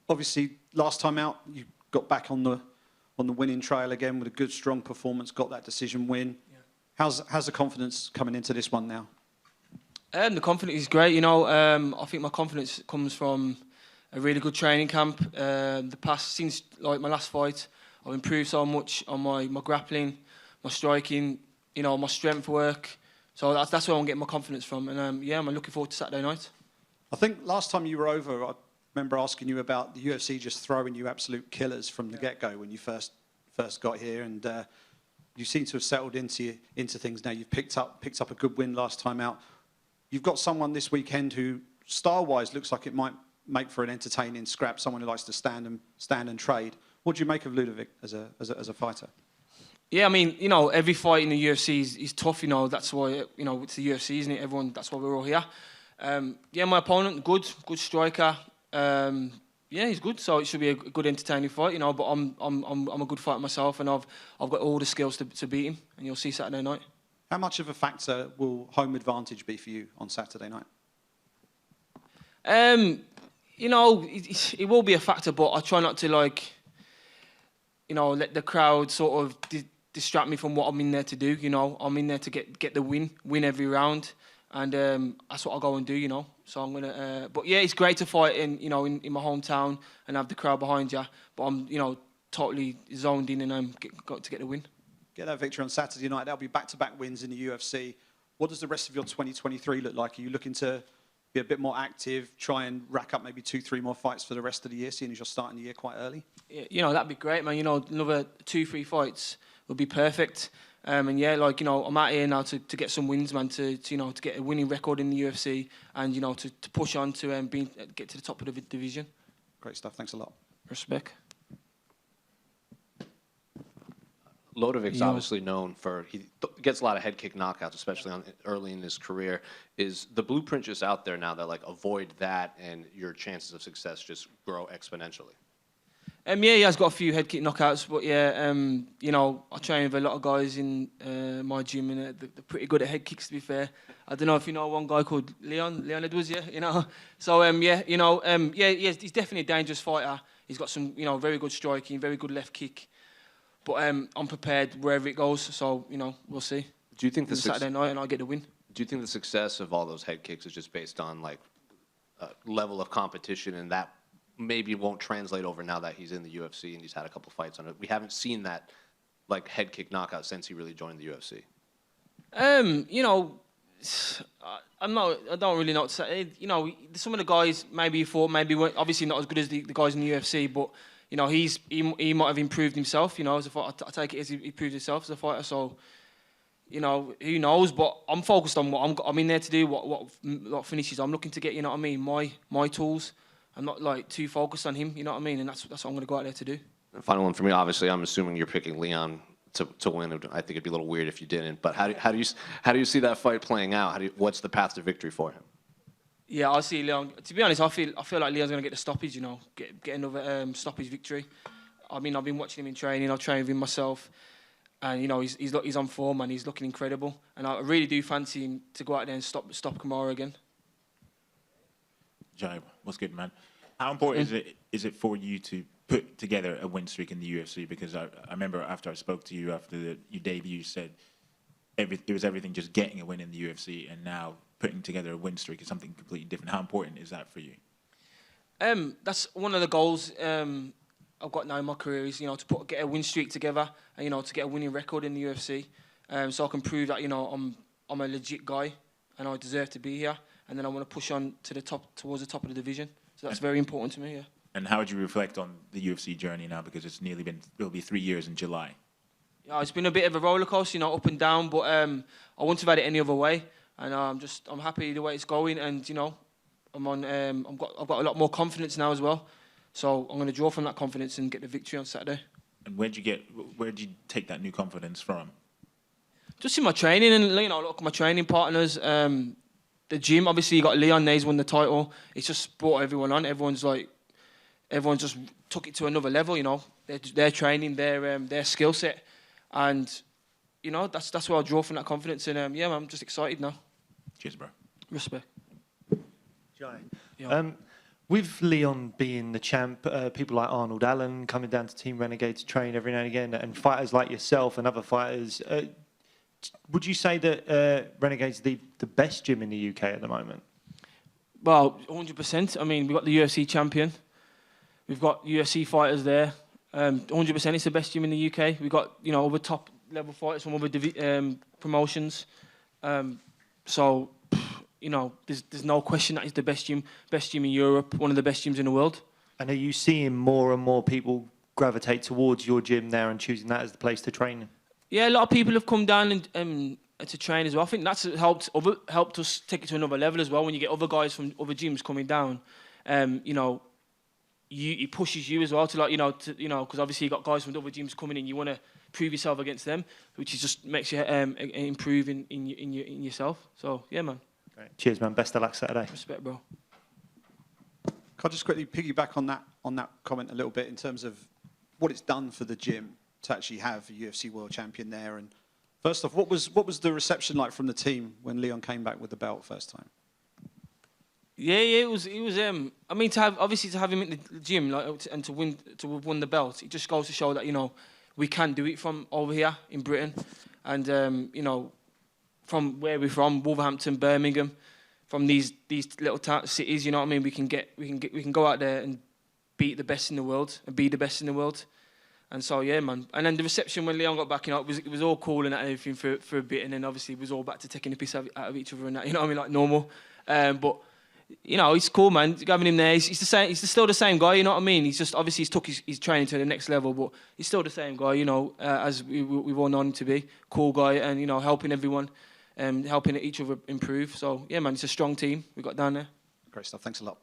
Obviously, last time out, you got back on the winning trail again with a good, strong performance, got that decision win. Yeah. How's the confidence coming into this one now? The confidence is great. You know, I think my confidence comes from a really good training camp. Since like my last fight, I've improved so much on my grappling, my striking, you know, my strength work. So that's where I'm getting my confidence from. And yeah, I'm looking forward to Saturday night. I think last time you were over, I remember asking you about the UFC just throwing you absolute killers from the get-go when you first got here, and you seem to have settled into things now. You've picked up a good win last time out. You've got someone this weekend who, style-wise, looks like it might make for an entertaining scrap. Someone who likes to stand and trade. What do you make of Ludovic as a fighter? Yeah, I mean, you know, every fight in the UFC is tough. You know, that's why, you know, it's the UFC, isn't it? That's why we're all here. Yeah, my opponent, good striker. Yeah, he's good, so it should be a good, entertaining fight, you know. But I'm a good fighter myself, and I've got all the skills to beat him. And you'll see Saturday night. How much of a factor will home advantage be for you on Saturday night? You know, it will be a factor, but I try not to, like, you know, let the crowd sort of distract me from what I'm in there to do. You know, I'm in there to get the win every round, and that's what I'll go and do. You know, so I'm gonna. But yeah, it's great to fight in my hometown and have the crowd behind you. But I'm, you know, totally zoned in, and got to get the win. Get that victory on Saturday night. That'll be back-to-back wins in the UFC. What does the rest of your 2023 look like? Are you looking to be a bit more active, try and rack up maybe 2-3 more fights for the rest of the year, seeing as you're starting the year quite early? Yeah, you know, that'd be great, man. You know, another 2-3 fights would be perfect. And yeah, like, you know, I'm out here now to get some wins, man, to get a winning record in the UFC, and, you know, to push on to get to the top of the division. Great stuff. Thanks a lot. Respect. Ludovic's obviously known for, he gets a lot of head kick knockouts, especially early in his career. Is the blueprint just out there now that, like, avoid that and your chances of success just grow exponentially? Yeah, he has got a few head kick knockouts, but yeah, you know, I train with a lot of guys in my gym, and they're pretty good at head kicks, to be fair. I don't know if you know one guy called Leon Edwards, yeah, you know. So yeah, you know, yeah, he's definitely a dangerous fighter. He's got some, you know, very good striking, very good left kick. But I'm prepared wherever it goes, so, you know, we'll see. Do you think the Saturday night, and I'll get the win. Do you think the success of all those head kicks is just based on, like, a level of competition, and that maybe won't translate over now that he's in the UFC and he's had a couple fights on it? We haven't seen that, like, head kick knockout since he really joined the UFC. You know, I don't really know what to say. You know, some of the guys maybe weren't obviously not as good as the guys in the UFC, but, you know, he might have improved himself. You know, as a fighter, I take it as he improved himself as a fighter. So, you know, who knows? But I'm focused on what I'm in there to do. What finishes I'm looking to get. You know what I mean? My tools. I'm not, like, too focused on him. You know what I mean? And that's what I'm going to go out there to do. And final one for me. Obviously, I'm assuming you're picking Leon to win. I think it'd be a little weird if you didn't. But how do you see that fight playing out? What's the path to victory for him? Yeah, I see Leon. To be honest, I feel like Leon's going to get the stoppage, you know, get another stoppage victory. I mean, I've been watching him in training. I've trained with him myself, and, you know, he's on form and he's looking incredible. And I really do fancy him to go out there and stop Kamaru again. Jai, what's good, man? How important is it for you to put together a win streak in the UFC? Because I remember after I spoke to you after your debut, you said it was everything just getting a win in the UFC, and now putting together a win streak is something completely different. How important is that for you? That's one of the goals I've got now in my career, is, you know, to get a win streak together, and, you know, to get a winning record in the UFC, so I can prove that, you know, I'm a legit guy and I deserve to be here, and then I want to push on to the top, towards the top of the division. So that's very important to me. Yeah. And how would you reflect on the UFC journey now? Because it'll be 3 years in July. Yeah, it's been a bit of a roller coaster, you know, up and down, but I wouldn't have had it any other way. And I'm happy the way it's going, and, you know, I've got a lot more confidence now as well. So I'm going to draw from that confidence and get the victory on Saturday. And where'd you take that new confidence from? Just in my training, and, you know, look at my training partners. The gym, obviously, you got Leon. He's won the title. It's just brought everyone on. Everyone's just took it to another level. You know, their training, their skill set, and, you know, that's where I draw from that confidence. And yeah, I'm just excited now. Cheers, bro. Respect. Jai, With Leon being the champ, people like Arnold Allen coming down to Team Renegade to train every now and again, and fighters like yourself and other fighters, would you say that Renegade's the best gym in the UK at the moment? Well, 100%. I mean, we've got the UFC champion. We've got UFC fighters there. 100%, it's the best gym in the UK. We've got, other top level fighters from other promotions. So, there's no question that it's the best gym in Europe, one of the best gyms in the world. And are you seeing more and more people gravitate towards your gym there and choosing that as the place to train? Yeah, a lot of people have come down and to train as well. I think that's helped us take it to another level as well. When you get other guys from other gyms coming down, it pushes you as well to because obviously you got guys from other gyms coming in. You want to prove yourself against them, which is just makes you improve in yourself. So yeah, man. Great. Cheers, man. Best of luck Saturday. Respect, bro. Can I just quickly piggyback on that comment a little bit in terms of what it's done for the gym to actually have a UFC world champion there? And first off, what was the reception like from the team when Leon came back with the belt first time? Yeah, it was. I mean, to have him in the gym and to have won the belt, it just goes to show that we can do it from over here in Britain, and from where we're from, Wolverhampton, Birmingham, from these little cities. You know what I mean? We can go out there and beat the best in the world and be the best in the world. And so yeah, man. And then the reception when Leon got back, it was all cool and everything for a bit, and then obviously it was all back to taking the piss out of each other and that. You know what I mean? Like normal. But it's cool, man. Having him there, he's the same. He's still the same guy. You know what I mean? He's just obviously he's took his training to the next level, but he's still the same guy. As we've all known him to be, cool guy, and helping everyone, helping each other improve. So yeah, man, it's a strong team we got down there. Great stuff. Thanks a lot.